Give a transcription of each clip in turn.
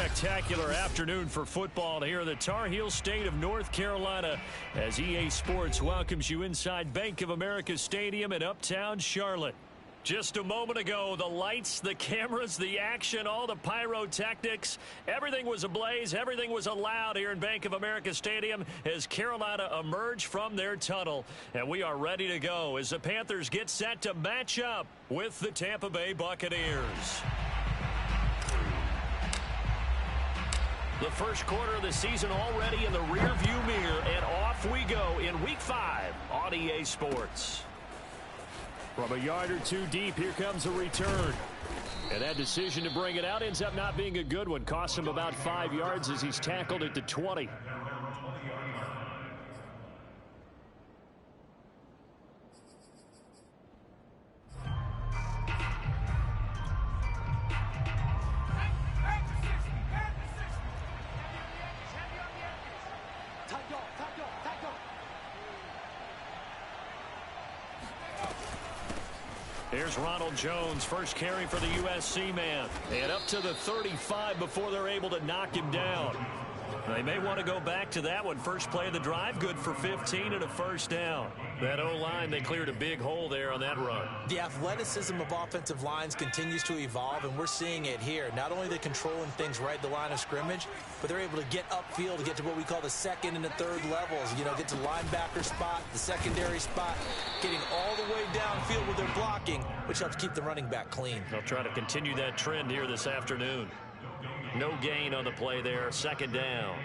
spectacular afternoon for football here in the Tar Heel state of North Carolina as EA Sports welcomes you inside Bank of America Stadium in uptown Charlotte. Just a moment ago, the lights, the cameras, the action, all the pyrotechnics, everything was ablaze, everything was allowed here in Bank of America Stadium as Carolina emerged from their tunnel. And we are ready to go as the Panthers get set to match up with the Tampa Bay Buccaneers. The first quarter of the season already in the rearview mirror, and off we go in Week 5 on EA Sports. From a yard or two deep, here comes a return. And that decision to bring it out ends up not being a good one. Costs him about 5 yards as he's tackled at the 20. Here's Ronald Jones, first carry for the USC man. And up to the 35 before they're able to knock him down. They may want to go back to that one. First play of the drive, good for 15 and a first down. That O-line, they cleared a big hole there on that run. The athleticism of offensive lines continues to evolve, and we're seeing it here. Not only are they controlling things right at the line of scrimmage, but they're able to get upfield to get to what we call the second and the third levels. You know, get to the linebacker spot, the secondary spot, getting all the way downfield with their blocking, which helps keep the running back clean. They'll try to continue that trend here this afternoon. No gain on the play there. Second down.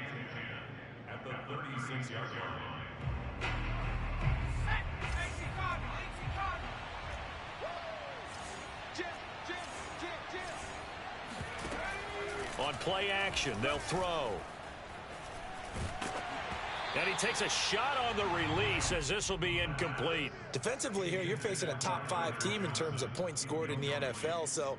At the 36-yard line. On play action, they'll throw. And he takes a shot on the release as this will be incomplete. Defensively here, you're facing a top 5 team in terms of points scored in the NFL. So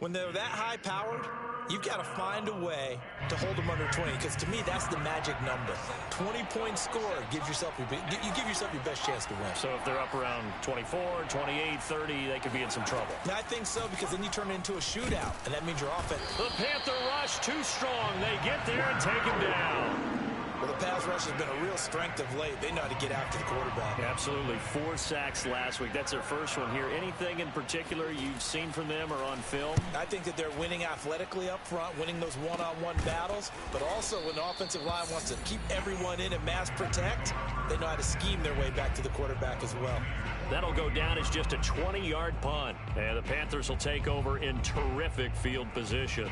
when they're that high-powered, you've got to find a way to hold them under 20, because to me, that's the magic number. 20 points scored gives yourself you give yourself your best chance to win. So if they're up around 24, 28, 30, they could be in some trouble. I think so, because then you turn it into a shootout, and that means your offense. The Panther rush too strong. They get there and take him down. Well, the pass rush has been a real strength of late. They know how to get after the quarterback. Absolutely. 4 sacks last week. That's their first one here. Anything in particular you've seen from them or on film? I think that they're winning athletically up front, winning those one-on-one battles, but also when the offensive line wants to keep everyone in and mass protect, they know how to scheme their way back to the quarterback as well. That'll go down as just a 20-yard punt. And the Panthers will take over in terrific field position.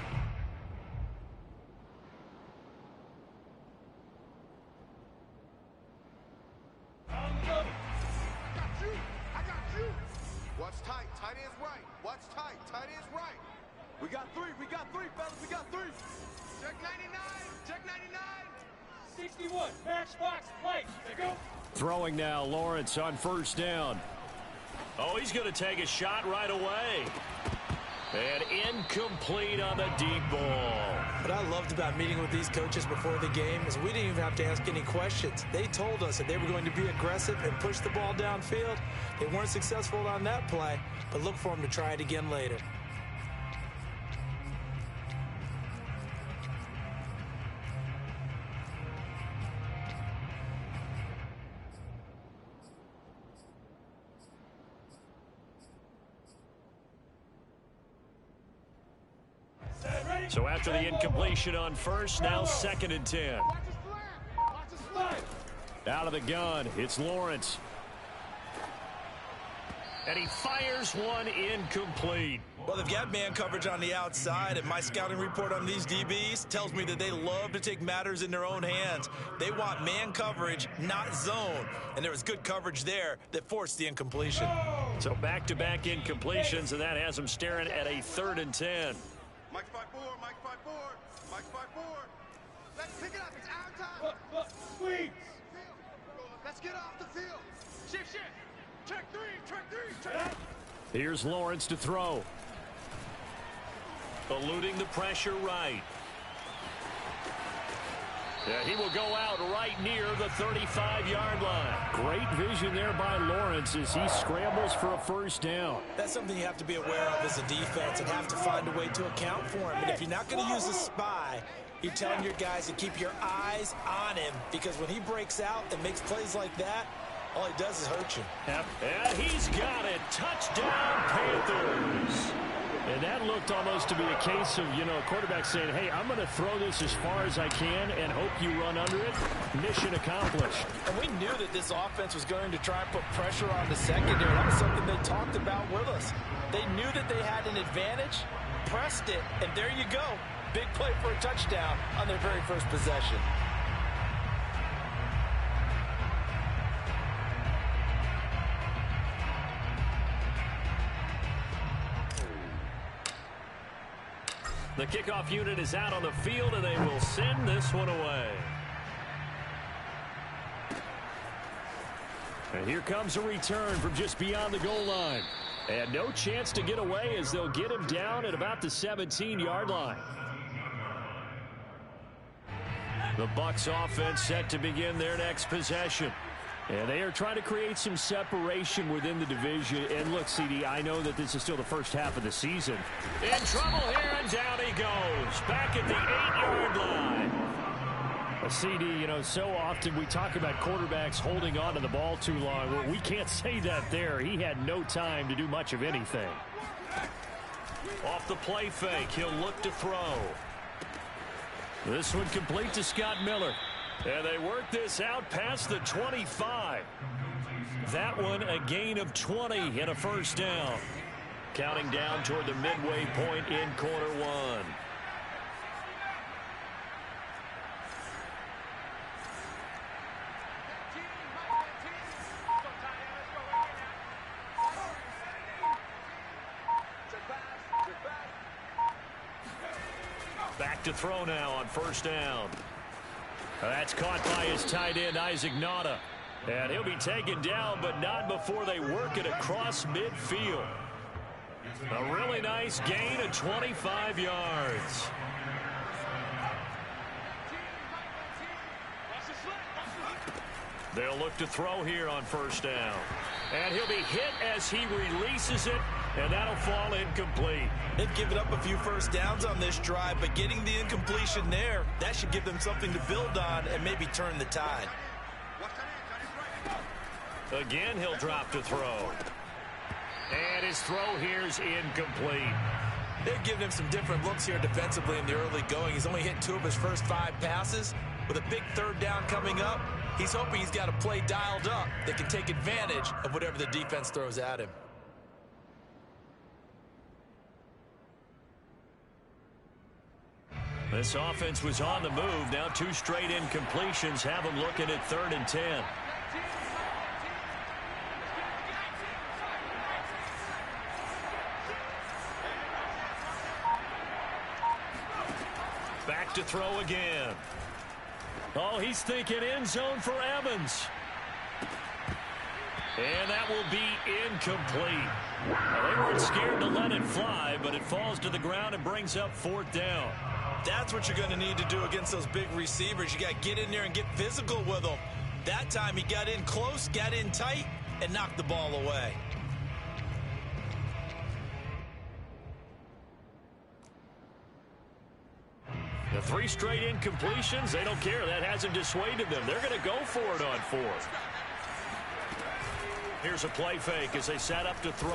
Watch tight. Tight end's right. Watch tight. Tight end's right. We got three, fellas. We got 3. Check 99. Check 99. 61. Matchbox play. Go. Throwing now, Lawrence on first down. Oh, he's going to take a shot right away. And incomplete on the deep ball. What I loved about meeting with these coaches before the game is we didn't even have to ask any questions. They told us that they were going to be aggressive and push the ball downfield. They weren't successful on that play, but look for them to try it again later. So after the incompletion on first, now 2nd and 10. Out of the gun, it's Lawrence. And he fires one incomplete. Well, they've got man coverage on the outside, and my scouting report on these DBs tells me that they love to take matters in their own hands. They want man coverage, not zone. And there was good coverage there that forced the incompletion. So back-to-back incompletions, and that has them staring at a 3rd and 10. Mike's 5-4. Mike's 5-4. Mike's 5-4. Let's pick it up. It's our time. Squeeze. Let's get off the field. Shift. Check 3. Check 3. Here's Lawrence to throw. Eluding the pressure right. Yeah, he will go out right near the 35-yard line. Great vision there by Lawrence as he scrambles for a first down. That's something you have to be aware of as a defense and have to find a way to account for him. And if you're not going to use a spy, you're telling your guys to keep your eyes on him, because when he breaks out and makes plays like that, all he does is hurt you. Yep. And he's got it. Touchdown, Panthers. And that looked almost to be a case of, a quarterback saying, hey, I'm going to throw this as far as I can and hope you run under it. Mission accomplished. And we knew that this offense was going to try and put pressure on the secondary. That was something they talked about with us. They knew that they had an advantage, pressed it, and there you go. Big play for a touchdown on their very first possession. The kickoff unit is out on the field, and they will send this one away. And here comes a return from just beyond the goal line. And no chance to get away as they'll get him down at about the 17-yard line. The Bucs offense set to begin their next possession. And they are trying to create some separation within the division. And look, CD, I know that this is still the first half of the season. In trouble here, and down he goes. Back at the 8-yard line. CD, so often we talk about quarterbacks holding on to the ball too long. Well, we can't say that there. He had no time to do much of anything. Off the play fake, he'll look to throw. This one complete to Scott Miller. And they work this out past the 25. That one a gain of 20 and a first down. Counting down toward the midway point in quarter one. Back to throw now on first down. That's caught by his tight end, Isaac Nauta. And he'll be taken down, but not before they work it across midfield. A really nice gain of 25 yards. They'll look to throw here on first down. And he'll be hit as he releases it, and that'll fall incomplete. They've given up a few first downs on this drive, but getting the incompletion there, that should give them something to build on and maybe turn the tide. Again, he'll drop to throw. And his throw here is incomplete. They've given him some different looks here defensively in the early going. He's only hit 2 of his first 5 passes. With a big third down coming up, he's hoping he's got a play dialed up that can take advantage of whatever the defense throws at him. This offense was on the move. Now 2 straight incompletions have them looking at 3rd and 10. Back to throw again. Oh, he's thinking end zone for Evans. And that will be incomplete. Now, they weren't scared to let it fly, but it falls to the ground and brings up 4th down. That's what you're going to need to do against those big receivers. You got to get in there and get physical with them. That time he got in close, got in tight, and knocked the ball away. The 3 straight incompletions, they don't care. That hasn't dissuaded them. They're going to go for it on 4th. Here's a play fake as they set up to throw.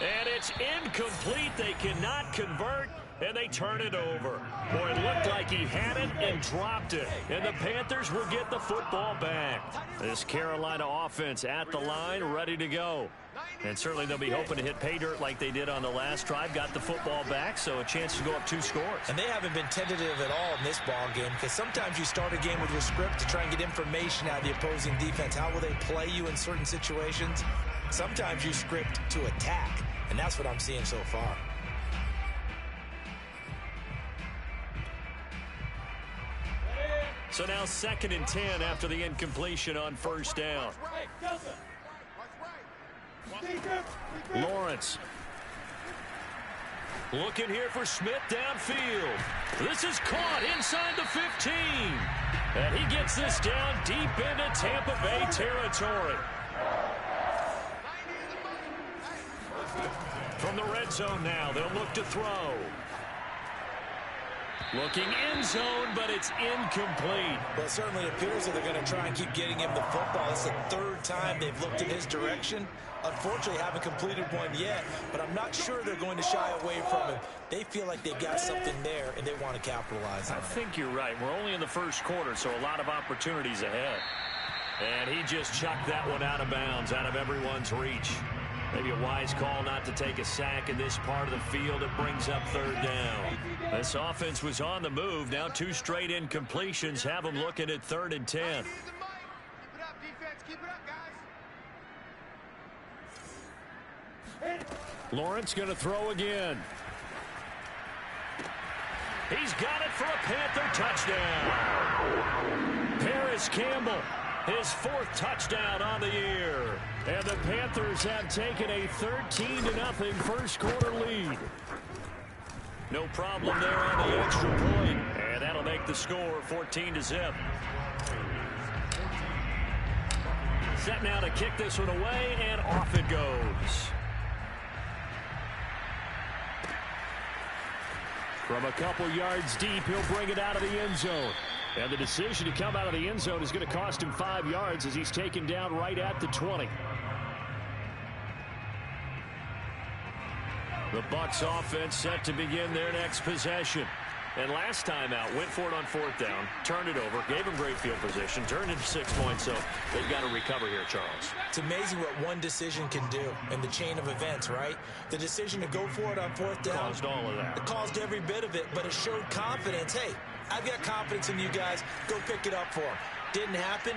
And it's incomplete. They cannot convert, and they turn it over. Boy, it looked like he had it and dropped it. And the Panthers will get the football back. This Carolina offense at the line, ready to go. And certainly they'll be hoping to hit pay dirt like they did on the last drive. Got the football back, so a chance to go up 2 scores. And they haven't been tentative at all in this ball game, because sometimes you start a game with your script to try and get information out of the opposing defense. How will they play you in certain situations? Sometimes you script to attack, and that's what I'm seeing so far. So now 2nd and 10 after the incompletion on first down. Lawrence. Looking here for Smith downfield. This is caught inside the 15. And he gets this down deep into Tampa Bay territory. From the red zone now, they'll look to throw. Looking end zone, but it's incomplete. Well, it certainly appears that they're going to try and keep getting him the football. It's the third time they've looked in his direction. Unfortunately, haven't completed one yet, but I'm not sure they're going to shy away from him. They feel like they've got something there, and they want to capitalize on it. I think you're right. We're only in the first quarter, so a lot of opportunities ahead. And he just chucked that one out of bounds, out of everyone's reach. Maybe a wise call not to take a sack in this part of the field. It brings up third down. This offense was on the move. Now 2 straight incompletions have them looking at 3rd and 10. Keep it up, defense. Keep it up, guys. Lawrence going to throw again. He's got it for a Panther touchdown. Paris Campbell, his 4th touchdown on the year. And the Panthers have taken a 13-0 first quarter lead. No problem there on the extra point. And that'll make the score 14-0. Set now to kick this one away, and off it goes. From a couple yards deep, he'll bring it out of the end zone. And the decision to come out of the end zone is going to cost him 5 yards as he's taken down right at the 20. The Bucs offense set to begin their next possession. And last time out, went for it on 4th down, turned it over, gave him great field position, turned into 6 points, so they've got to recover here, Charles. It's amazing what one decision can do in the chain of events, right? The decision to go for it on 4th down. Caused all of that. It caused every bit of it, but it showed confidence. Hey, I've got confidence in you guys. Go pick it up for them. Didn't happen.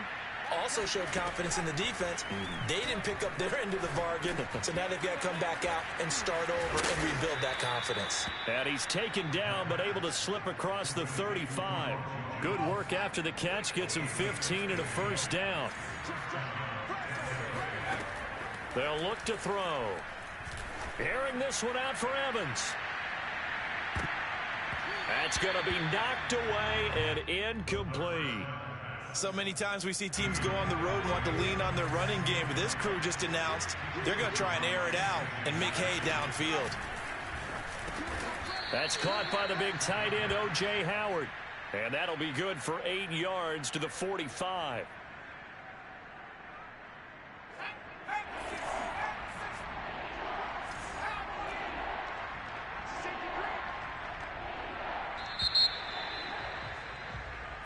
Also showed confidence in the defense. They didn't pick up their end of the bargain, so now they've got to come back out and start over and rebuild that confidence. And he's taken down, but able to slip across the 35. Good work after the catch. Gets him 15 and a first down. They'll look to throw. Airing this one out for Evans. That's going to be knocked away and incomplete. So many times we see teams go on the road and want to lean on their running game, but this crew just announced they're going to try and air it out and make hay downfield. That's caught by the big tight end, O.J. Howard. And that'll be good for 8 yards to the 45.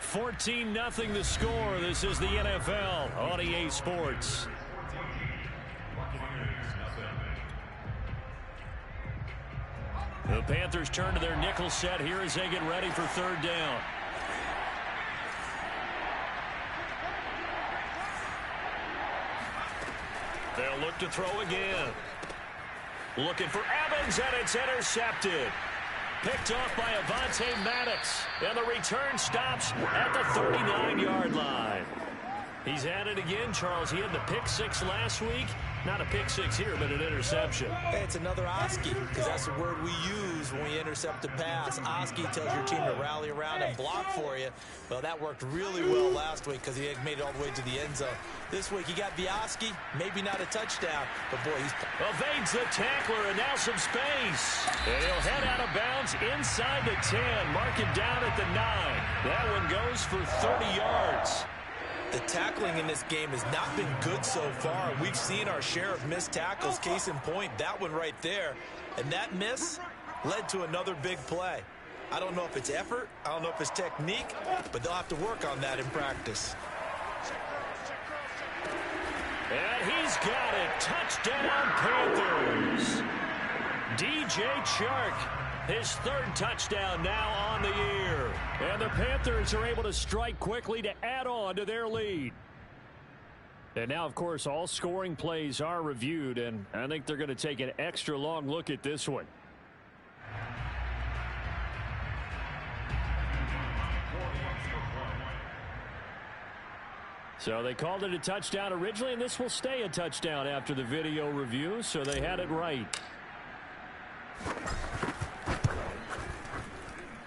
$14-0 the score. This is the NFL on EA Sports. The Panthers turn to their nickel set here as they get ready for 3rd down. They'll look to throw again. Looking for Evans, and it's intercepted. Picked off by Avonte Maddox. And the return stops at the 39-yard line. He's at it again, Charles. He had the pick 6 last week. Not a pick 6 here, but an interception. Hey, it's another Oski, because that's the word we use when we intercept a pass. Oski tells your team to rally around and block for you. Well, that worked really well last week because he had made it all the way to the end zone. This week, he got Vioski, maybe not a touchdown, but boy, he's... Evades the tackler, and now some space. And he'll head out of bounds inside the 10. Mark it down at the 9. That one goes for 30 yards. The tackling in this game has not been good so far. We've seen our share of missed tackles. Case in point, that one right there. And that miss led to another big play. I don't know if it's effort. I don't know if it's technique, but they'll have to work on that in practice. And he's got it. Touchdown, Panthers. DJ Chark, his 3rd touchdown now on the year. And the Panthers are able to strike quickly to add on to their lead. And now, of course, all scoring plays are reviewed, and I think they're going to take an extra long look at this one. So they called it a touchdown originally, and this will stay a touchdown after the video review, so they had it right.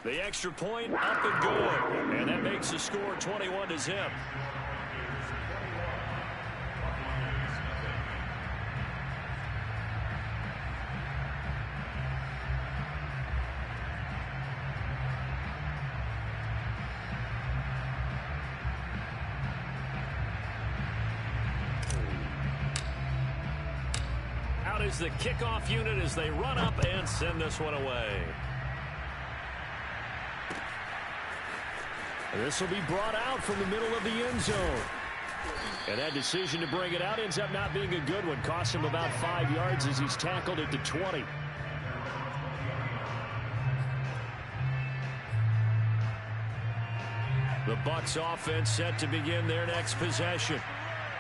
The extra point up and good. And that makes the score 21-0. Out is the kickoff unit as they run up and send this one away. This will be brought out from the middle of the end zone. And that decision to bring it out ends up not being a good one. Costs him about 5 yards as he's tackled at the 20. The Bucs offense set to begin their next possession.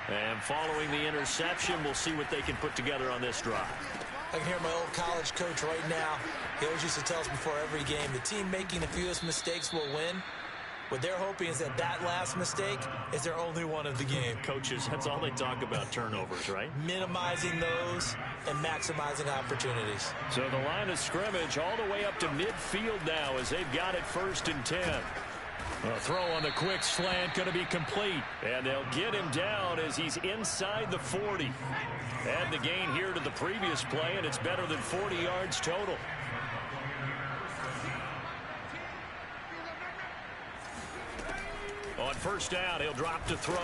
And following the interception, we'll see what they can put together on this drive. I can hear my old college coach right now. He always used to tell us before every game, the team making the fewest mistakes will win. What they're hoping is that that last mistake is their only one of the game. Coaches, that's all they talk about, turnovers, right? Minimizing those and maximizing opportunities. So the line of scrimmage all the way up to midfield now as they've got it 1st and 10. A throw on the quick slant going to be complete. And they'll get him down as he's inside the 40. Add the gain here to the previous play, and it's better than 40 yards total. On 1st down, he'll drop to throw.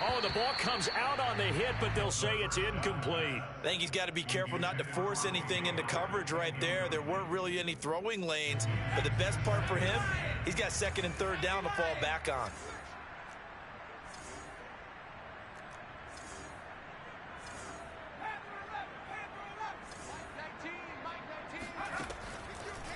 Oh, the ball comes out on the hit, but they'll say it's incomplete. I think he's got to be careful not to force anything into coverage right there. There weren't really any throwing lanes, but the best part for him, he's got 2nd and 3rd down to fall back on.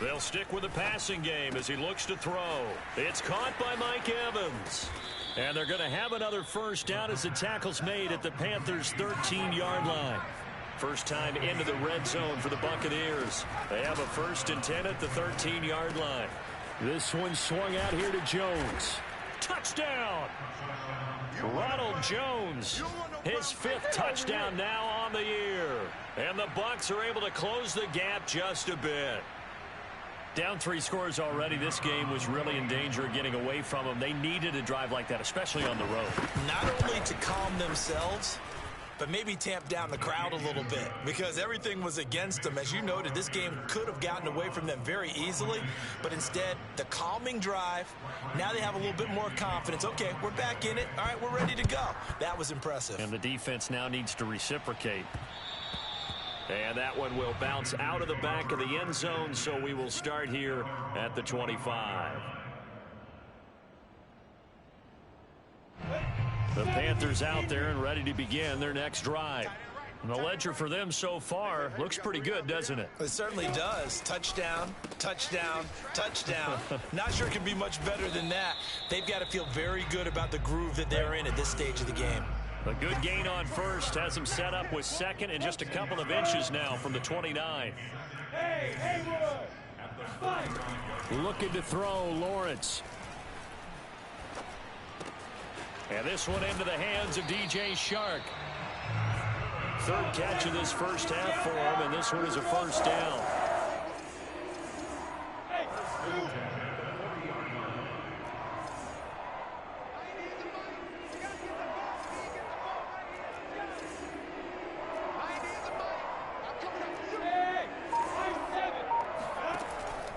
They'll stick with the passing game as he looks to throw. It's caught by Mike Evans. And they're going to have another 1st down as the tackle's made at the Panthers' 13-yard line. First time into the red zone for the Buccaneers. They have a 1st and 10 at the 13-yard line. This one swung out here to Jones. Touchdown! Ronald Jones, his 5th touchdown now on the year. And the Bucs are able to close the gap just a bit. Down 3 scores already. This game was really in danger of getting away from them. They needed a drive like that, especially on the road. Not only to calm themselves, but maybe tamp down the crowd a little bit because everything was against them. As you noted, this game could have gotten away from them very easily, but instead, the calming drive, now they have a little bit more confidence. Okay, we're back in it. All right, we're ready to go. That was impressive. And the defense now needs to reciprocate. And that one will bounce out of the back of the end zone, so we will start here at the 25. The Panthers out there and ready to begin their next drive. And the ledger for them so far looks pretty good, doesn't it? It certainly does. Touchdown, touchdown, touchdown. Not sure it can be much better than that. They've got to feel very good about the groove that they're in at this stage of the game. A good gain on 1st has him set up with 2nd and just a couple of inches now from the 29. Hey, Haywood! Looking to throw, Lawrence. And this one into the hands of DJ Shark. 3rd catch of this 1st half for him, and this one is a 1st down.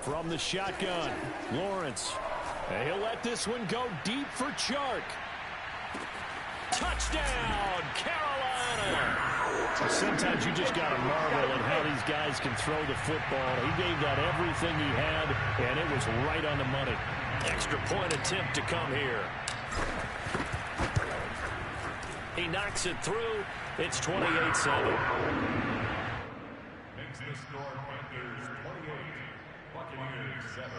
From the shotgun, Lawrence. And he'll let this one go deep for Chark. Touchdown, Carolina! Sometimes you just got to marvel at how these guys can throw the football. He gave that everything he had, and it was right on the money. Extra point attempt to come here. He knocks it through. It's 28-7. Makes the score Panthers 28, Buccaneers 7.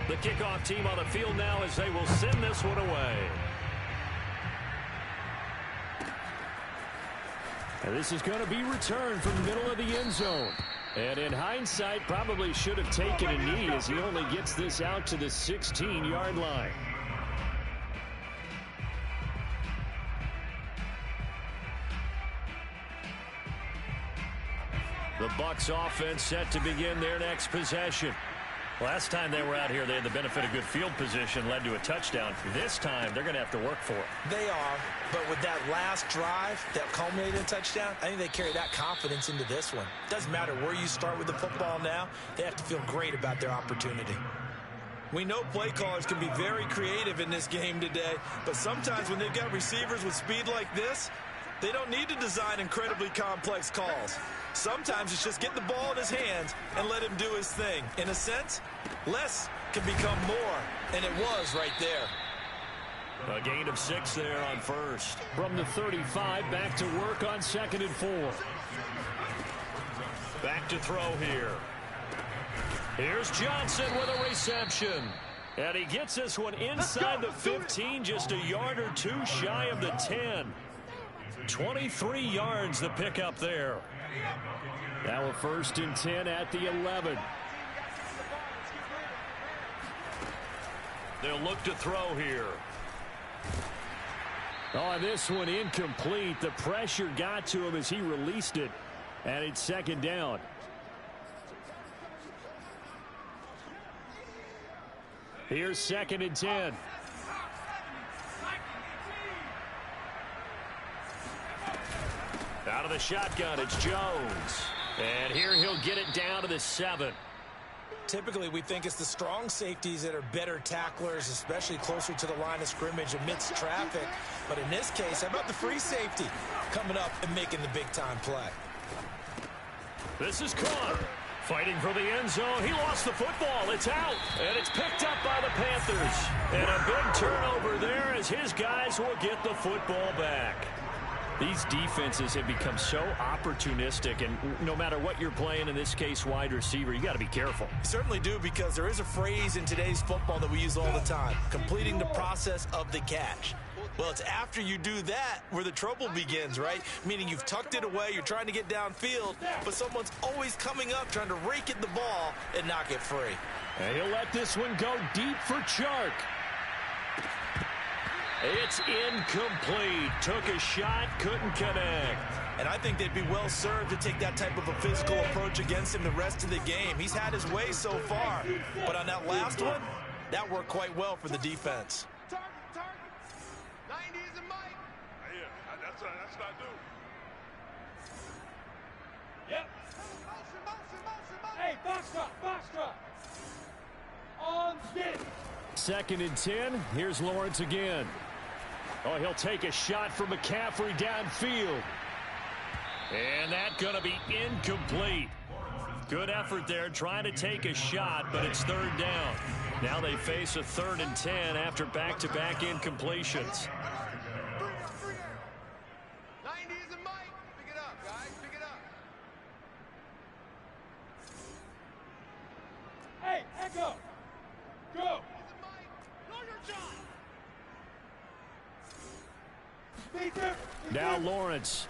The kickoff team on the field now as they will send this one away. And this is going to be returned from the middle of the end zone. And in hindsight, probably should have taken a knee as he only gets this out to the 16-yard line. Bucs offense set to begin their next possession. Last time they were out here, they had the benefit of good field position, led to a touchdown. This time, they're going to have to work for it. They are, but with that last drive that culminated in a touchdown, I think they carry that confidence into this one. Doesn't matter where you start with the football now, they have to feel great about their opportunity. We know play callers can be very creative in this game today, but sometimes when they've got receivers with speed like this, they don't need to design incredibly complex calls. Sometimes it's just get the ball in his hands and let him do his thing. In a sense, less can become more, and it was right there. A gain of 6 there on first. From the 35, back to work on 2nd and 4. Back to throw here. Here's Johnson with a reception. And he gets this one inside the 15, just a yard or two shy of the 10. 23 yards the pickup there. Now a 1st and 10 at the 11. They'll look to throw here. Oh, this one incomplete. The pressure got to him as he released it. And it's 2nd down. Here's 2nd and 10. Out of the shotgun, it's Jones. And here he'll get it down to the 7. Typically, we think it's the strong safeties that are better tacklers, especially closer to the line of scrimmage amidst traffic. But in this case, how about the free safety coming up and making the big-time play? This is Connor fighting for the end zone. He lost the football. It's out, and it's picked up by the Panthers. And a big turnover there as his guys will get the football back. These defenses have become so opportunistic, and no matter what you're playing, in this case wide receiver, you got to be careful. You certainly do, because there is a phrase in today's football that we use all the time: completing the process of the catch. Well, it's after you do that where the trouble begins, right? Meaning you've tucked it away, you're trying to get downfield, but someone's always coming up trying to rake at the ball and knock it free. And he'll let this one go deep for Chark. It's incomplete. Took a shot, couldn't connect. And I think they'd be well served to take that type of a physical approach against him the rest of the game. He's had his way so far, but on that last one, that worked quite well for the defense. Target. 90 is a mic. Yeah, that's not due. Yep. Motion. Hey, box drop. On stick. 2nd and 10. Here's Lawrence again. Oh, he'll take a shot from McCaffrey downfield. And that's going to be incomplete. Good effort there trying to take a shot, but it's 3rd down. Now they face a 3rd and 10 after back-to-back incompletions. 90 is a mic. Pick it up, guys. Pick it up. Hey, Echo. Go. Now Lawrence.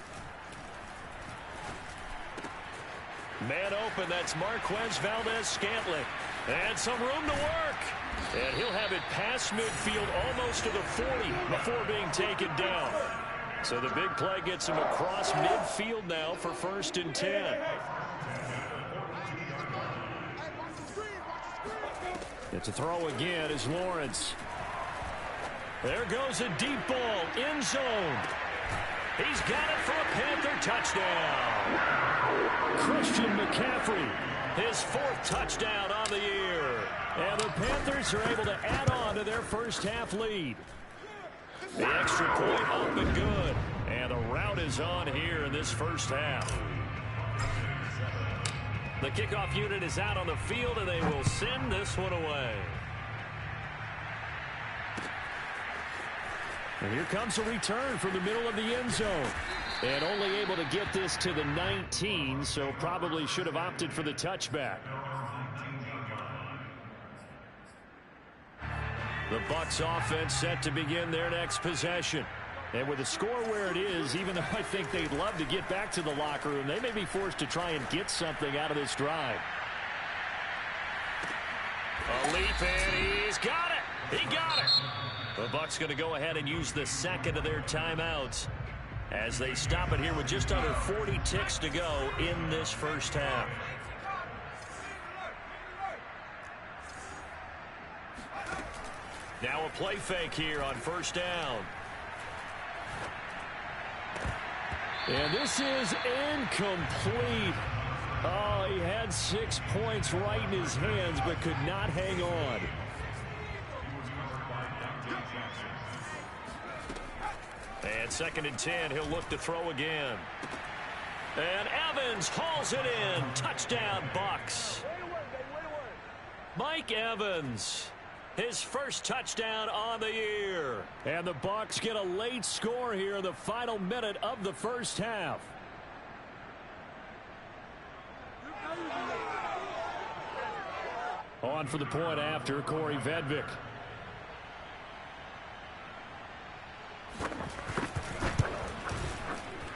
Man open, that's Marquez Valdez-Scantling. And some room to work. And he'll have it past midfield almost to the 40 before being taken down. So the big play gets him across midfield now for 1st and 10. It's a throw again as Lawrence. There goes a deep ball, end zone. He's got it for a Panther touchdown. Christian McCaffrey, his 4th touchdown on the year. And the Panthers are able to add on to their first half lead. The extra point up and good. And the route is on here in this first half. The kickoff unit is out on the field, and they will send this one away. And here comes a return from the middle of the end zone. And only able to get this to the 19, so probably should have opted for the touchback. The Bucs offense set to begin their next possession. And with the score where it is, even though I think they'd love to get back to the locker room, they may be forced to try and get something out of this drive. A leap, and he's got it. He got it. The Bucs going to go ahead and use the 2nd of their timeouts as they stop it here with just under 40 ticks to go in this first half. Now a play fake here on first down. And this is incomplete. Oh, he had 6 points right in his hands, but could not hang on. And 2nd and 10, he'll look to throw again. And Evans hauls it in. Touchdown, Bucs. Mike Evans, his first touchdown on the year. And the Bucs get a late score here in the final minute of the first half. On for the point after, Corey Vedvik.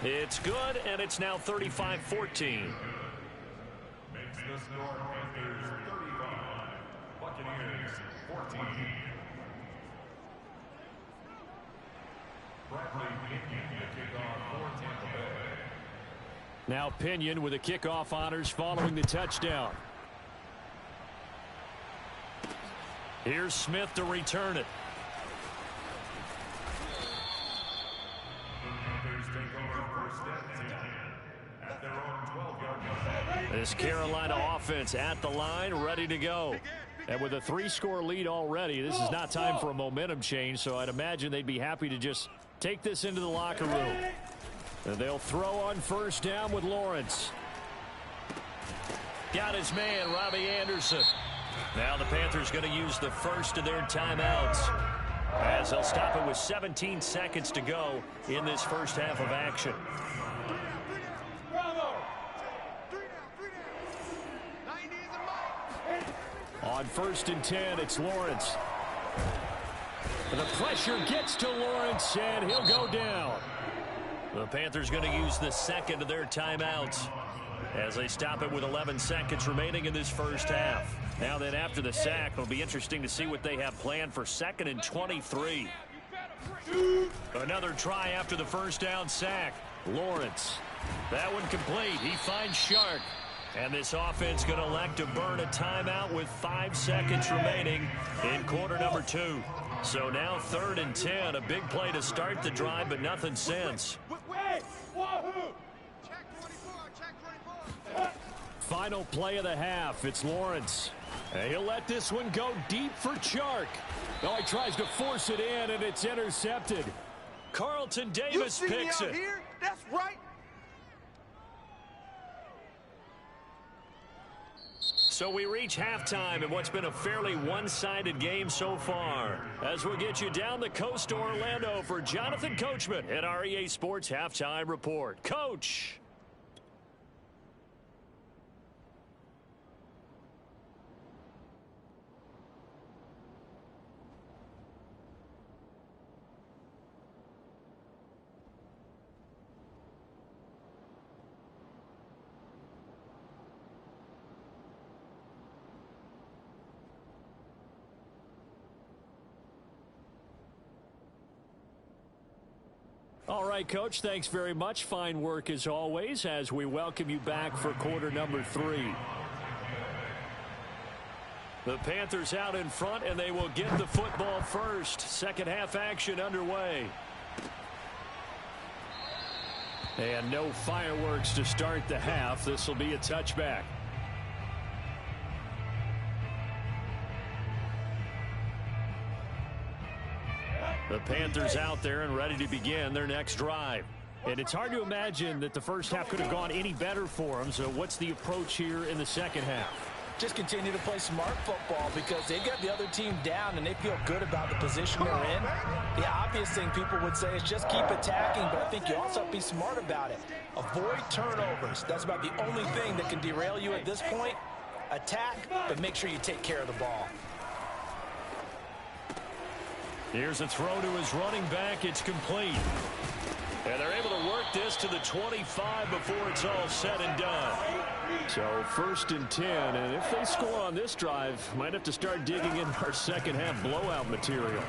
It's good, and it's now 35-14. Makes the score Panthers 35, Buccaneers 14. Bradley Pinion to kick off for Tampa Bay. Now Pinion with the kickoff honors following the touchdown. Here's Smith to return it. This Carolina offense at the line, ready to go. And with a 3-score lead already, this is not time for a momentum change, so I'd imagine they'd be happy to just take this into the locker room. And they'll throw on first down with Lawrence. Got his man, Robbie Anderson. Now the Panthers going to use the first of their timeouts, as they'll stop it with 17 seconds to go in this first half of action. On 1st and 10, it's Lawrence. The pressure gets to Lawrence, and he'll go down. The Panthers going to use the second of their timeouts as they stop it with 11 seconds remaining in this first half. Now then, after the sack, it'll be interesting to see what they have planned for 2nd and 23. Another try after the first down sack. Lawrence. That one complete. He finds Shark. And this offense going to elect to burn a timeout with 5 seconds remaining in quarter number 2. So now 3rd and 10. A big play to start the drive, but nothing since. Final play of the half. It's Lawrence. And he'll let this one go deep for Chark. Oh, he tries to force it in, and it's intercepted. Carlton Davis picks it. Here? That's right. So we reach halftime in what's been a fairly one-sided game so far. As we'll get you down the coast to Orlando for Jonathan Coachman at our EA Sports Halftime Report. Coach. All right, Coach, thanks very much. Fine work as always as we welcome you back for quarter number 3. The Panthers out in front, and they will get the football first. Second half action underway. And no fireworks to start the half. This will be a touchback. The Panthers out there and ready to begin their next drive. And it's hard to imagine that the first half could have gone any better for them. So what's the approach here in the second half? Just continue to play smart football because they got the other team down and they feel good about the position they're in. The obvious thing people would say is just keep attacking, but I think you also have to be smart about it. Avoid turnovers. That's about the only thing that can derail you at this point. Attack, but make sure you take care of the ball. Here's a throw to his running back. It's complete. And they're able to work this to the 25 before it's all said and done. So 1st and 10, and if they score on this drive, might have to start digging in our second half blowout material.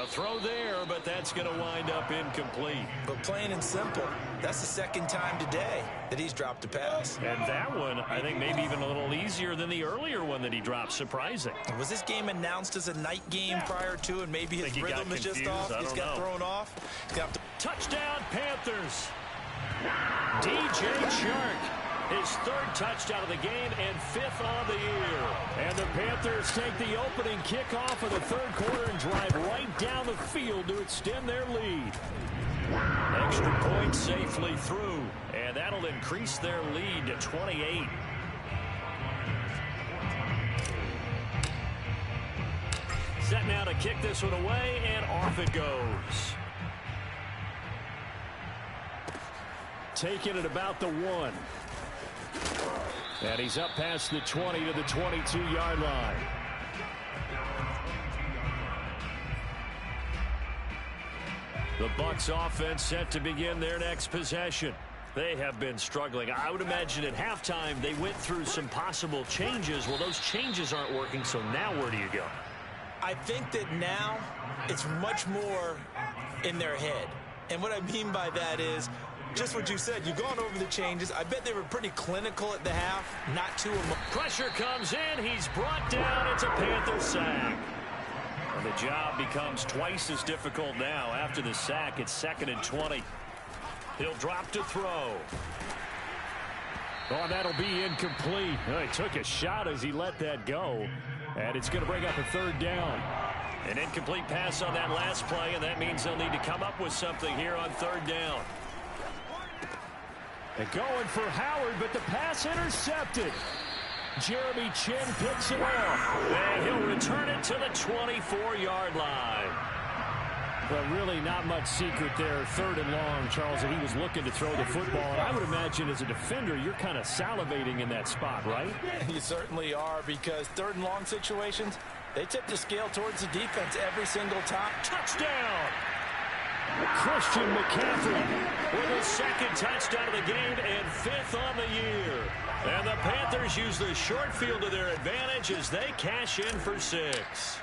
A throw there, but that's going to wind up incomplete. But plain and simple, that's the second time today that he's dropped a pass. And that one, I think, maybe even a little easier than the earlier one that he dropped. Surprising. Was this game announced as a night game prior to, and maybe his rhythm is just off? He's got thrown off. Touchdown, Panthers. DJ Chark. His third touchdown of the game and fifth on the year. And the Panthers take the opening kickoff of the third quarter and drive right down the field to extend their lead. Extra point safely through, and that'll increase their lead to 28. Set now to kick this one away, and off it goes. Taking it about the 1. And he's up past the 20 to the 22-yard line. The Bucs offense set to begin their next possession. They have been struggling. I would imagine at halftime they went through some possible changes. Well, those changes aren't working, so now where do you go? I think that now it's much more in their head. And what I mean by that is just what you said. You've gone over the changes. I bet they were pretty clinical at the half. Not too emotional. Pressure comes in. He's brought down. It's a Panther sack. And the job becomes twice as difficult now. After the sack, it's 2nd and 20. He'll drop to throw. Oh, that'll be incomplete. He took a shot as he let that go. And it's going to bring up a 3rd down. An incomplete pass on that last play, and that means they'll need to come up with something here on 3rd down. And going for Howard, but the pass intercepted. Jeremy Chin picks it off. And he'll return it to the 24-yard line. Well, really not much secret there. 3rd and long, Charles, and he was looking to throw the football. And I would imagine as a defender, you're kind of salivating in that spot, right? You certainly are, because 3rd and long situations, they tip the scale towards the defense every single time. Touchdown! Christian McCaffrey with his 2nd touchdown of the game and 5th on the year. And the Panthers use the short field to their advantage as they cash in for 6.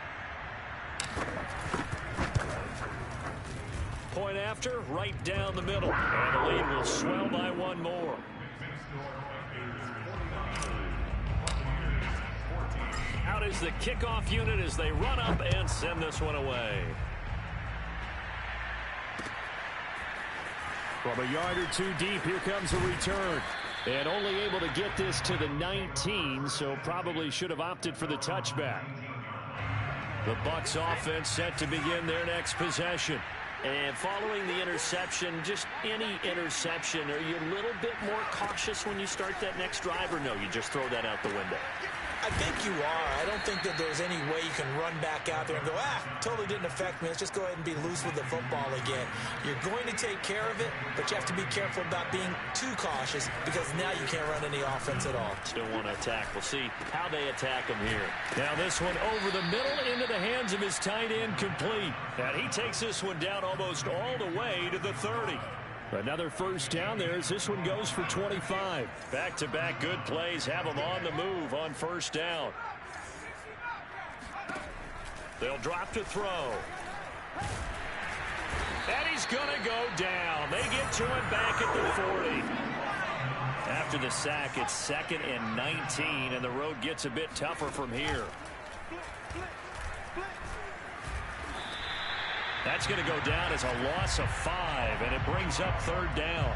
Point after, right down the middle. And the lead will swell by 1 more. Out is the kickoff unit as they run up and send this one away. From a yard or 2 deep, here comes a return. And only able to get this to the 19, so probably should have opted for the touchback. The Bucs offense set to begin their next possession. And following the interception, just any interception, are you a little bit more cautious when you start that next drive, or no, you just throw that out the window? I think you are. I don't think that there's any way you can run back out there and go, totally didn't affect me. Let's just go ahead and be loose with the football again. You're going to take care of it, but you have to be careful about being too cautious, because now you can't run any offense at all. Still want to attack. We'll see how they attack him here. Now this one over the middle into the hands of his tight end, complete. And he takes this one down almost all the way to the 30. Another 1st down there as this one goes for 25. Back-to-back good plays have them on the move on 1st down. They'll drop to throw. And he's going to go down. They get to him back at the 40. After the sack, it's 2nd and 19, and the road gets a bit tougher from here. That's going to go down as a loss of 5, and it brings up 3rd down.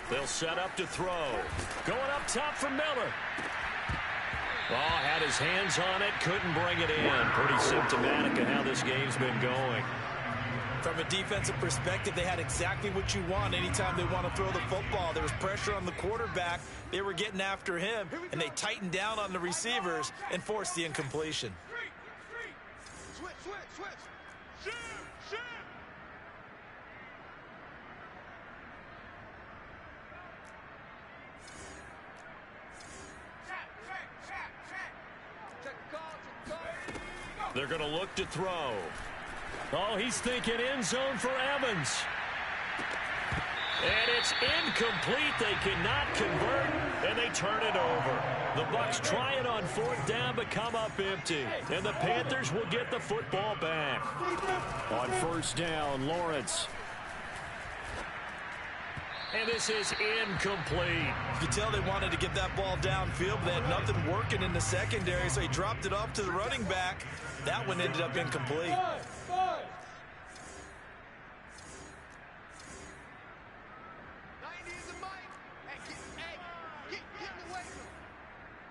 They'll set up to throw. Going up top for Miller. Oh, had his hands on it, couldn't bring it in. Pretty symptomatic of how this game's been going. From a defensive perspective, they had exactly what you want anytime they want to throw the football. There was pressure on the quarterback. They were getting after him, and they tightened down on the receivers and forced the incompletion. Switch, switch, switch. Shoot, shoot. Check the They're going to look to throw. Oh, he's thinking end zone for Evans. And it's incomplete. They cannot convert, and they turn it over. The Bucs try it on 4th down, but come up empty. And the Panthers will get the football back. On 1st down, Lawrence. And this is incomplete. You could tell they wanted to get that ball downfield, but they had nothing working in the secondary, so he dropped it off to the running back. That one ended up incomplete. 90 is a mic. Hey, get away from him.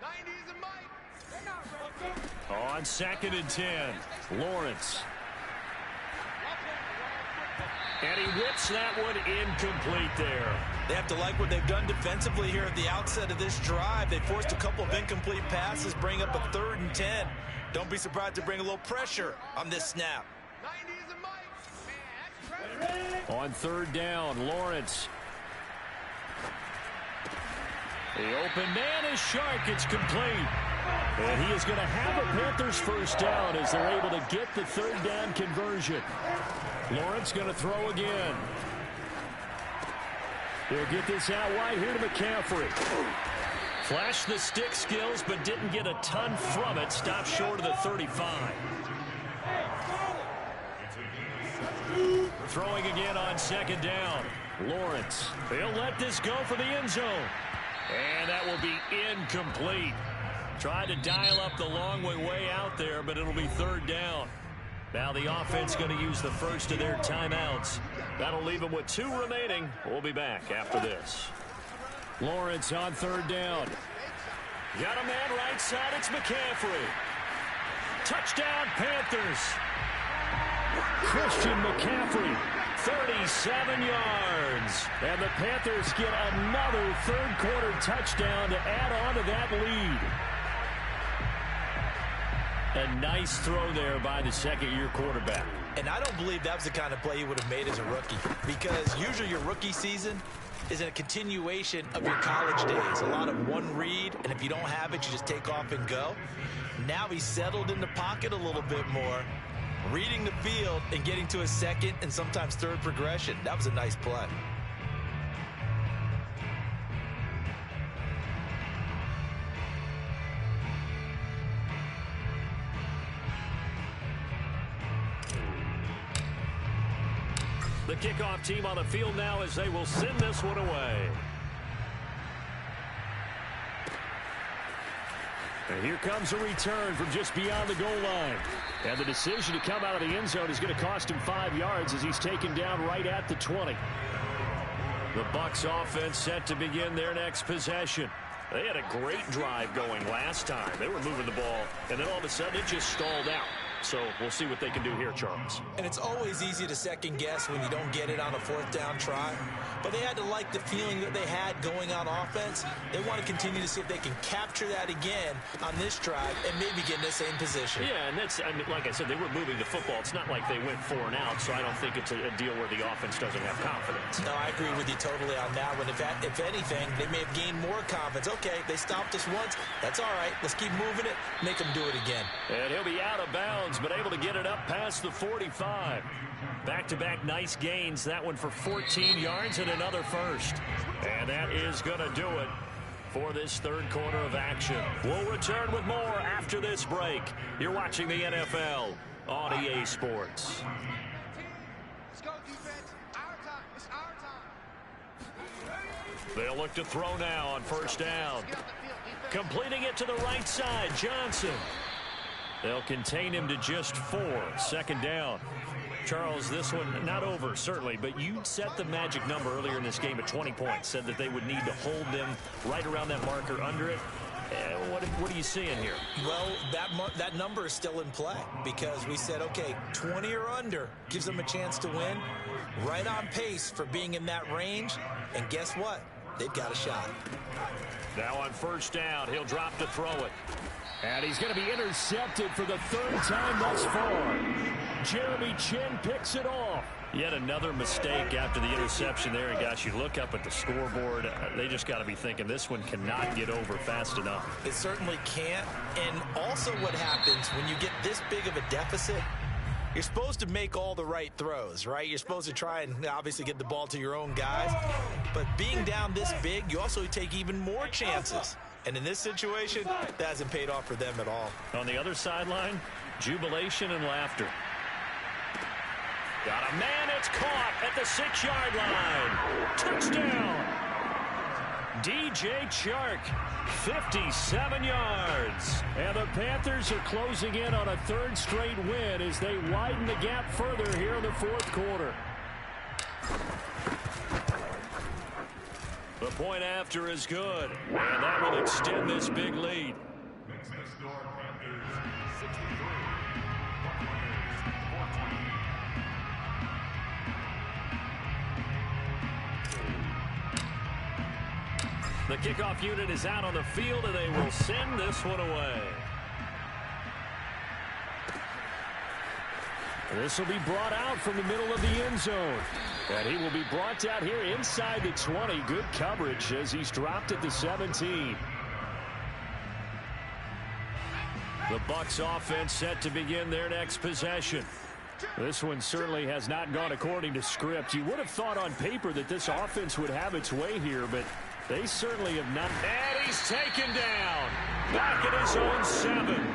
90 is a mic. They're not ready. On 2nd and 10, Lawrence. And he whips that one incomplete there. They have to like what they've done defensively here at the outset of this drive. They forced a couple of incomplete passes, bring up a 3rd and 10. Don't be surprised to bring a little pressure on this snap. 90 is a mic. Man, that's pressure. On 3rd down, Lawrence. The open man is Shark. It's complete. And he is going to have a Panthers 1st down as they're able to get the 3rd down conversion. Lawrence going to throw again. He'll get this out wide here to McCaffrey. Flashed the stick skills, but didn't get a ton from it. Stopped short of the 35. Throwing again on 2nd down. Lawrence. They'll let this go for the end zone. And that will be incomplete. Tried to dial up the long way out there, but it'll be 3rd down. Now the offense going to use the first of their timeouts. That'll leave them with 2 remaining. We'll be back after this. Lawrence on 3rd down. Got a man right side. It's McCaffrey. Touchdown, Panthers. Christian McCaffrey, 37 yards. And the Panthers get another 3rd quarter touchdown to add on to that lead. A nice throw there by the 2nd-year quarterback. And I don't believe that was the kind of play he would have made as a rookie, because usually your rookie season is a continuation of your college days. A lot of one read, and if you don't have it, you just take off and go. Now he's settled in the pocket a little bit more, reading the field and getting to a 2nd and sometimes 3rd progression. That was a nice play. The kickoff team on the field now as they will send this one away. And here comes a return from just beyond the goal line. And the decision to come out of the end zone is going to cost him 5 yards as he's taken down right at the 20. The Bucs offense set to begin their next possession. They had a great drive going last time. They were moving the ball, and then all of a sudden it just stalled out. So we'll see what they can do here, Charles. And it's always easy to second guess when you don't get it on a 4th down try. But they had to like the feeling that they had going on offense. They want to continue to see if they can capture that again on this drive and maybe get in the same position. Yeah, and that's, I mean, like I said, they were moving the football. It's not like they went 4 and out, so I don't think it's a deal where the offense doesn't have confidence. No, I agree with you totally on that one. If anything, they may have gained more confidence. Okay, they stopped us once. That's all right. Let's keep moving it. Make them do it again. And he'll be out of bounds, but able to get it up past the 45. Back-to-back nice gains. That one for 14 yards and another first. And that is going to do it for this 3rd quarter of action. We'll return with more after this break. You're watching the NFL on EA Sports. Let's go, defense. Our time. It's our time. They'll look to throw now on 1st down. Completing it to the right side, Johnson. They'll contain him to just 4. 2nd down. Charles, this one not over, certainly, but you set the magic number earlier in this game at 20 points. Said that they would need to hold them right around that marker under it. What are you seeing here? Well, that number is still in play because we said, okay, 20 or under gives them a chance to win. Right on pace for being in that range. And guess what? They've got a shot. Now on 1st down, he'll drop to throw it. And he's going to be intercepted for the 3rd time thus far. Jeremy Chin picks it off. Yet another mistake after the interception there. And, gosh, you look up at the scoreboard. They just got to be thinking this one cannot get over fast enough. It certainly can't. And also what happens when you get this big of a deficit, you're supposed to make all the right throws, right? You're supposed to try and obviously get the ball to your own guys. But being down this big, you also take even more chances. And in this situation, that hasn't paid off for them at all. On the other sideline, jubilation and laughter. Got a man, it's caught at the 6-yard line. Touchdown. DJ Chark, 57 yards. And the Panthers are closing in on a 3rd straight win as they widen the gap further here in the 4th quarter. The point after is good, and that will extend this big lead. Makes the score Panthers 63, Buccaneers 14. The kickoff unit is out on the field, and they will send this one away. This will be brought out from the middle of the end zone. And he will be brought out here inside the 20. Good coverage as he's dropped at the 17. The Bucs offense set to begin their next possession. This one certainly has not gone according to script. You would have thought on paper that this offense would have its way here, but they certainly have not. And he's taken down. Back at his own 7.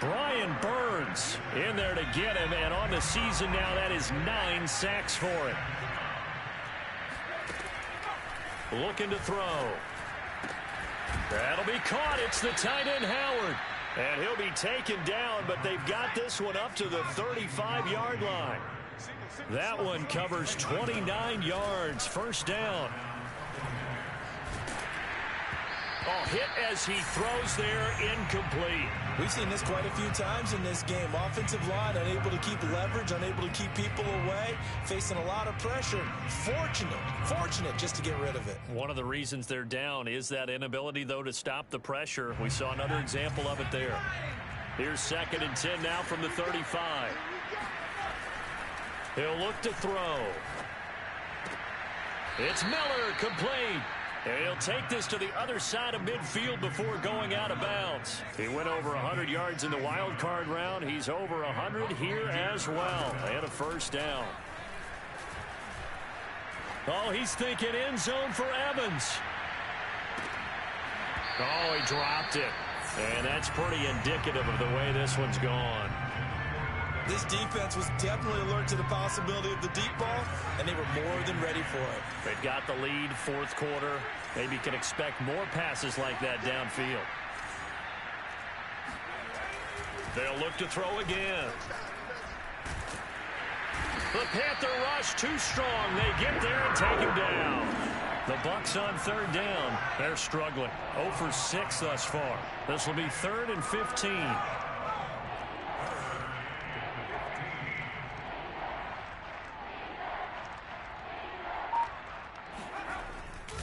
Brian Burns in there to get him, and on the season now, that is 9 sacks for him. Looking to throw. That'll be caught. It's the tight end, Howard. And he'll be taken down, but they've got this one up to the 35-yard line. That one covers 29 yards. First down. Oh, hit as he throws there, incomplete. We've seen this quite a few times in this game. Offensive line unable to keep leverage, unable to keep people away, facing a lot of pressure. Fortunate just to get rid of it. One of the reasons they're down is that inability, though, to stop the pressure. We saw another example of it there. Here's 2nd and 10 now from the 35. He'll look to throw. It's Miller, complete. And he'll take this to the other side of midfield before going out of bounds. He went over 100 yards in the wild card round. He's over 100 here as well. And a first down. Oh, he's thinking end zone for Evans. Oh, he dropped it. And that's pretty indicative of the way this one's gone. This defense was definitely alert to the possibility of the deep ball, and they were more than ready for it. They've got the lead, 4th quarter. Maybe can expect more passes like that downfield. They'll look to throw again. The Panther rush too strong. They get there and take him down. The Bucs on 3rd down. They're struggling. 0 for 6 thus far. This will be 3rd and 15.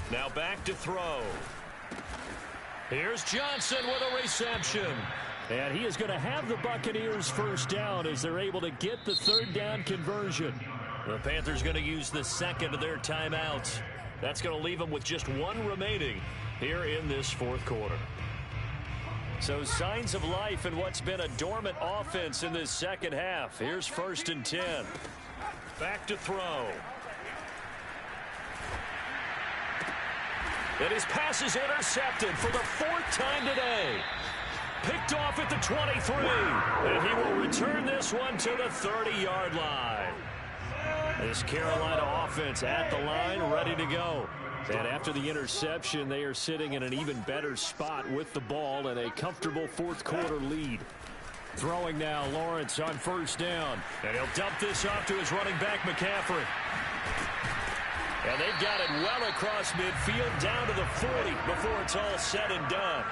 Now back to throw. Here's Johnson with a reception. And he is going to have the Buccaneers first down as they're able to get the 3rd down conversion. The Panthers going to use the 2nd of their timeouts. That's going to leave them with just 1 remaining here in this 4th quarter. So signs of life in what's been a dormant offense in this 2nd half. Here's 1st and 10. Back to throw. And his pass is intercepted for the 4th time today. Picked off at the 23. And he will return this one to the 30-yard line. This Carolina offense at the line, ready to go. And after the interception, they are sitting in an even better spot with the ball and a comfortable 4th quarter lead. Throwing now, Lawrence on 1st down. And he'll dump this off to his running back, McCaffrey. And they've got it well across midfield down to the 40 before it's all said and done.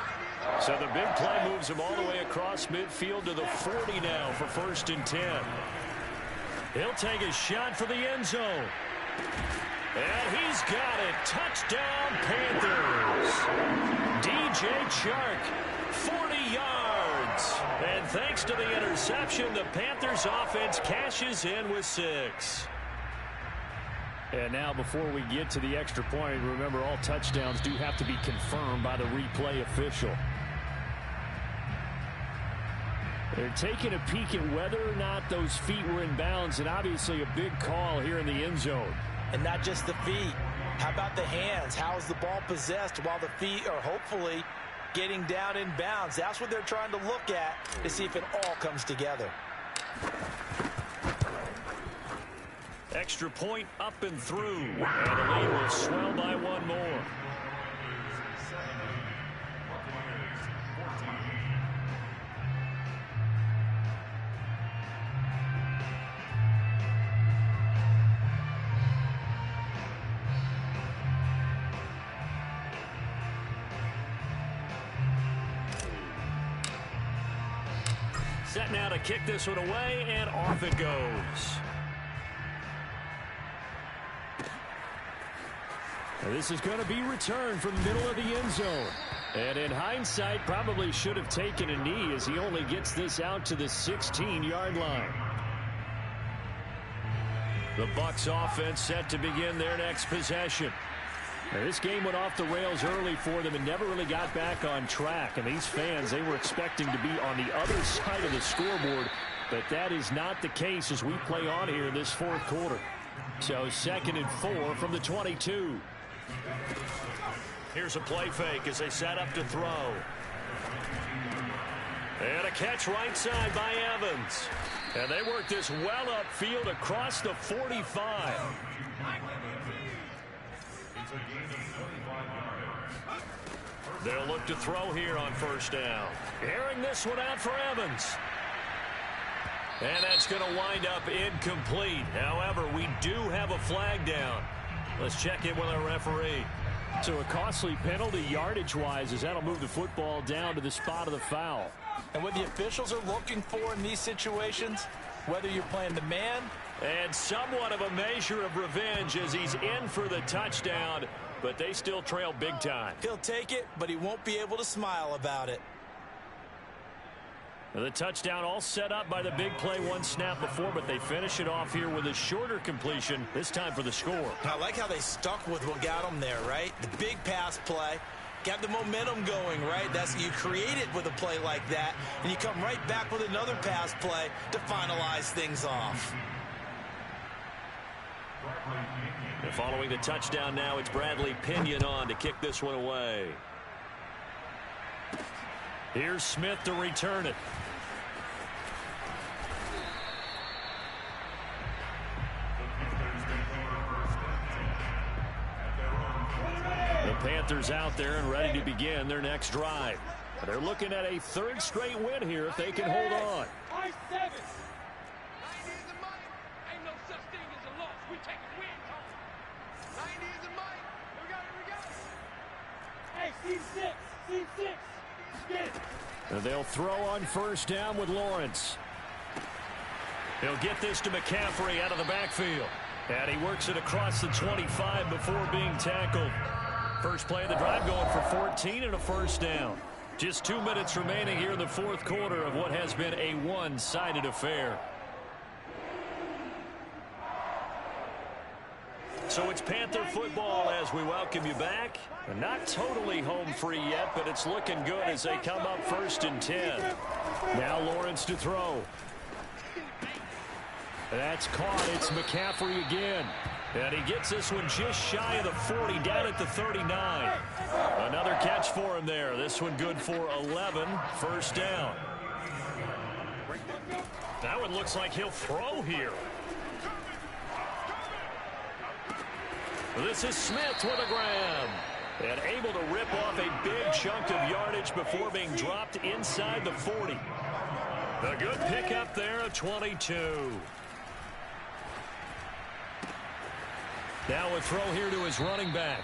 So the big play moves him all the way across midfield to the 40 now for 1st and 10. He'll take a shot for the end zone. And he's got it. Touchdown, Panthers. DJ Chark, 40 yards. And thanks to the interception, the Panthers offense cashes in with 6. And now before we get to the extra point, remember all touchdowns do have to be confirmed by the replay official. They're taking a peek at whether or not those feet were in bounds, and obviously a big call here in the end zone. And not just the feet. How about the hands? How is the ball possessed while the feet are hopefully getting down in bounds? That's what they're trying to look at to see if it all comes together. Extra point up and through. And the lead will swell by one more. Set now to kick this one away, and off it goes. This is going to be returned from the middle of the end zone. And in hindsight, probably should have taken a knee as he only gets this out to the 16-yard line. The Bucs offense set to begin their next possession. Now, this game went off the rails early for them and never really got back on track. And these fans, they were expecting to be on the other side of the scoreboard. But that is not the case as we play on here in this fourth quarter. So 2nd and 4 from the 22. Here's a play fake as they set up to throw. And a catch right side by Evans. And they work this well upfield across the 45. They'll look to throw here on first down. Airing this one out for Evans. And that's going to wind up incomplete. However, we do have a flag down. Let's check in with our referee. So a costly penalty yardage-wise as that'll move the football down to the spot of the foul. And what the officials are looking for in these situations, whether you're playing the man. And somewhat of a measure of revenge as he's in for the touchdown, but they still trail big time. He'll take it, but he won't be able to smile about it. The touchdown all set up by the big play one snap before, but they finish it off here with a shorter completion, this time for the score. I like how they stuck with what got them there, right? The big pass play, got the momentum going, right? That's you create it with a play like that, and you come right back with another pass play to finalize things off. And following the touchdown now, it's Bradley Pinion on to kick this one away. Here's Smith to return it. The Panthers out there and ready to begin their next drive. They're looking at a third straight win here if they can hold on. And they'll throw on first down with Lawrence. He'll get this to McCaffrey out of the backfield. And he works it across the 25 before being tackled. First play of the drive going for 14 and a first down. Just 2 minutes remaining here in the fourth quarter of what has been a one-sided affair. So it's Panther football as we welcome you back. Not totally home free yet, but it's looking good as they come up 1st and 10. Now Lawrence to throw. That's caught. It's McCaffrey again. And he gets this one just shy of the 40, down at the 39. Another catch for him there. This one good for 11, first down. That one looks like he'll throw here. This is Smith with a grab. And able to rip off a big chunk of yardage before being dropped inside the 40. A good pickup there of 22. Now a throw here to his running back.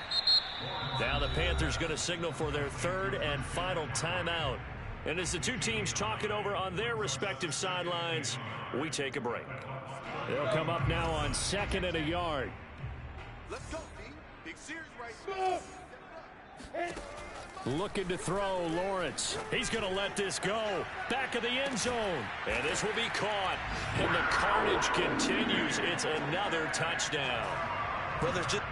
Now the Panthers going to signal for their third and final timeout. And as the two teams talk it over on their respective sidelines, we take a break. They'll come up now on 2nd and a yard. Let's go, D. Big series right. Looking to throw, Lawrence. He's going to let this go. Back of the end zone. And this will be caught. And the carnage continues. It's another touchdown. Well, there's just...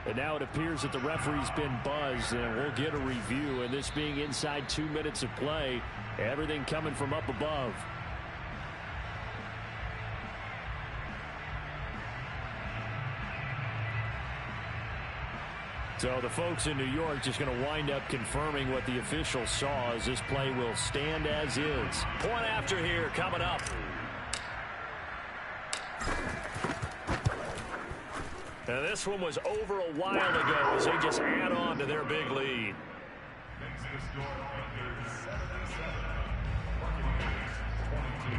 And now it appears that the referee's been buzzed, and we'll get a review. And this being inside 2 minutes of play, everything coming from up above. So the folks in New York just going to wind up confirming what the officials saw, as this play will stand as is. Point after here coming up. Now this one was over a while ago as they just add on to their big lead. Makes the score Panthers 77, Buccaneers 22.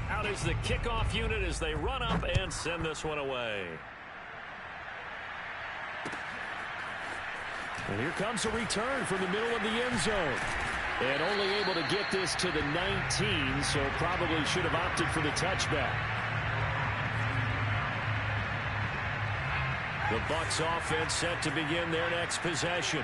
Out is the kickoff unit as they run up and send this one away. And here comes a return from the middle of the end zone. And only able to get this to the 19, so probably should have opted for the touchback. The Bucs offense set to begin their next possession.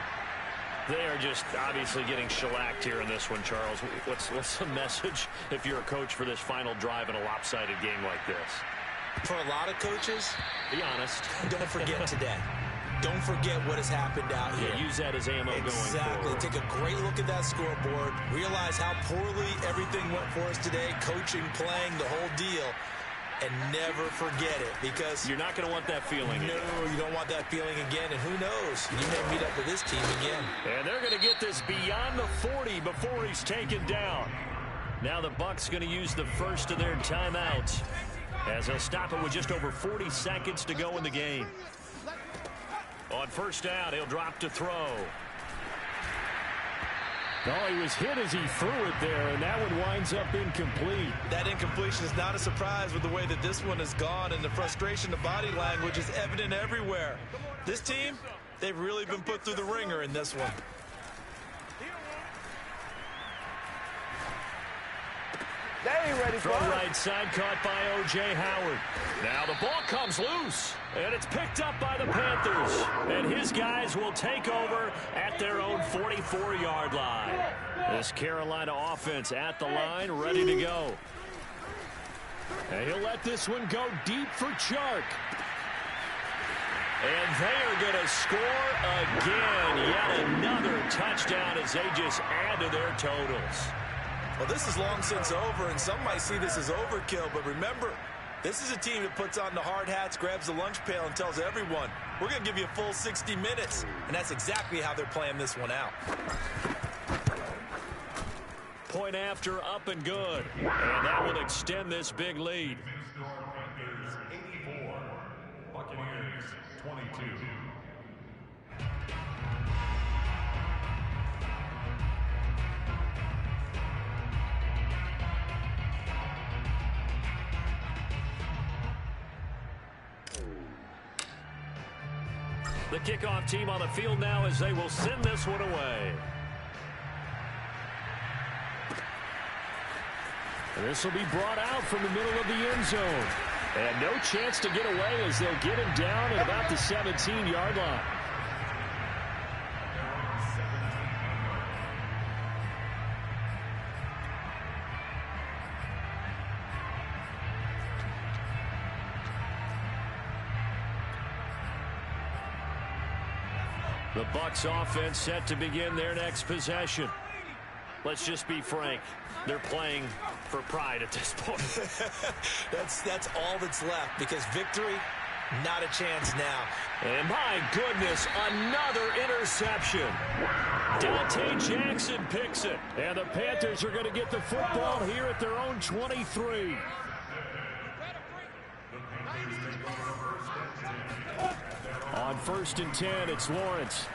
They are just obviously getting shellacked here in this one, Charles. What's the message if you're a coach for this final drive in a lopsided game like this? For a lot of coaches, be honest. Don't forget today. Don't forget what has happened out here. Yeah, use that as ammo going forward. Exactly. Take a great look at that scoreboard. Realize how poorly everything went for us today. Coaching, playing, the whole deal. And never forget it, because you're not going to want that feeling again. No, you don't want that feeling again. And who knows? You may meet up with this team again. And they're going to get this beyond the 40 before he's taken down. Now the Bucs going to use the first of their timeouts, as they'll stop it with just over 40 seconds to go in the game. On first down, he'll drop to throw. Oh, he was hit as he threw it there, and that one winds up incomplete. That incompletion is not a surprise with the way that this one has gone, and the frustration, the body language is evident everywhere. This team, they've really been put through the ringer in this one. They ain't ready for Throw it. right side caught by O.J. Howard. Now the ball comes loose, and it's picked up by the Panthers. And his guys will take over at their own 44-yard line. This Carolina offense at the line, ready to go. And he'll let this one go deep for Chark. And they are going to score again. Yet another touchdown as they just add to their totals. Well, this is long since over, and some might see this as overkill, but remember, this is a team that puts on the hard hats, grabs the lunch pail, and tells everyone, we're going to give you a full 60 minutes, and that's exactly how they're playing this one out. Point after, up and good, and that will extend this big lead. Score Panthers 84, Buccaneers 22. The kickoff team on the field now as they will send this one away. And this will be brought out from the middle of the end zone. And no chance to get away as they'll get him down at about the 17-yard line. The Bucs offense set to begin their next possession. Let's just be frank. They're playing for pride at this point. That's all that's left, because victory, not a chance now. And my goodness, another interception. Dante Jackson picks it. And the Panthers are going to get the football here at their own 23. On first and 10, it's Lawrence.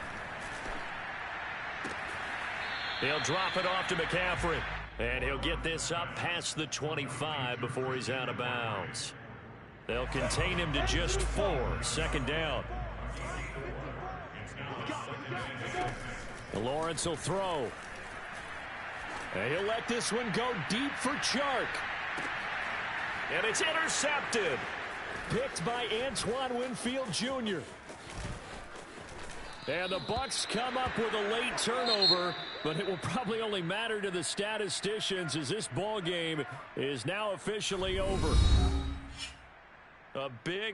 He'll drop it off to McCaffrey. And he'll get this up past the 25 before he's out of bounds. They'll contain him to just 4. Second down. Lawrence will throw. And he'll let this one go deep for Chark. And it's intercepted. Picked by Antoine Winfield Jr. And the Bucs come up with a late turnover, but it will probably only matter to the statisticians as this ball game is now officially over. A big